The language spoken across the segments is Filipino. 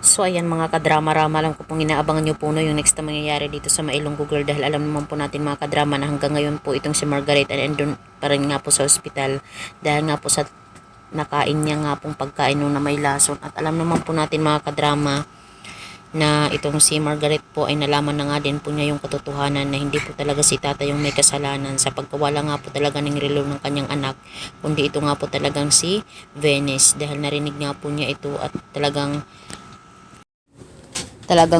So ayan mga kadrama-rama lang ko pong inaabangan nyo po no, yung next na mangyayari dito sa Mailonggo Girl, dahil alam naman po natin mga kadrama na hanggang ngayon po itong si Margaret ay andun pa rin nga po sa ospital dahil nga po sa nakain niya nga pong pagkain nung na may lason. At alam naman po natin mga kadrama na itong si Margaret po ay nalaman na nga din po niya yung katotohanan na hindi po talaga si tata yung may kasalanan sa pagkawala nga po talaga ng relo ng kanyang anak, kundi ito nga po talagang si Venice, dahil narinig nga po niya ito at talagang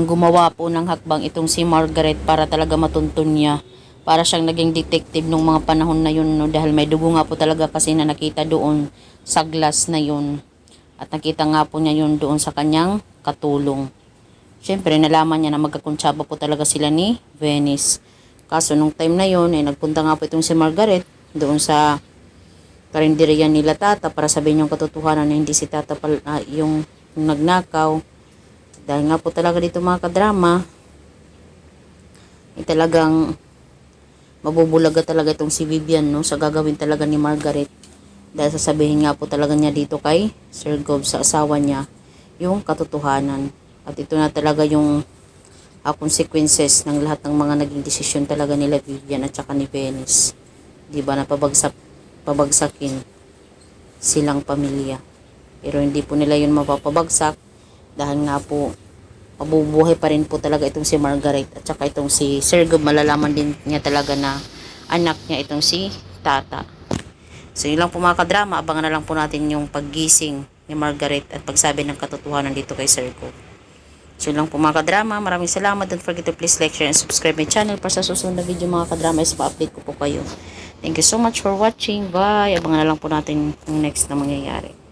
gumawa po ng hakbang itong si Margaret para talaga matuntun niya. Para siyang naging detective nung mga panahon na yun, no? Dahil may dugo nga po talaga kasi na nakita doon sa glass na yun. At nakita nga po niya yun doon sa kanyang katulong. Siyempre, nalaman niya na magkakuntsaba po talaga sila ni Venice. Kaso, nung time na yun, nagpunta nga po itong si Margaret doon sa karinderiyan nila tata para sabihin yung katotohanan na hindi si tata yung nagnakaw. Dahil nga po talaga dito mga kadrama, talagang mabubulaga talaga itong si Vivian, no, sa gagawin talaga ni Margaret. Dahil sasabihin nga po talaga niya dito kay Sir Gob sa asawa niya yung katotohanan. At ito na talaga yung consequences ng lahat ng mga naging desisyon talaga nila Vivian at saka ni Venice. Diba na pabagsakin silang pamilya. Pero hindi po nila yun mapapabagsak dahil nga po mabubuhay pa rin po talaga itong si Margaret at saka itong si Sir Gob, malalaman din niya talaga na anak niya itong si tata. So yun lang po mga kadrama, abangan na lang po natin yung paggising ni Margaret at pagsabi ng katotohanan dito kay Sir Gob. So yun lang po mga kadrama, maraming salamat. Don't forget to please like, share, and subscribe my channel para sa susunod na video mga kadrama is pa-update ko po kayo. Thank you so much for watching. Bye! Abangan na lang po natin yung next na mangyayari.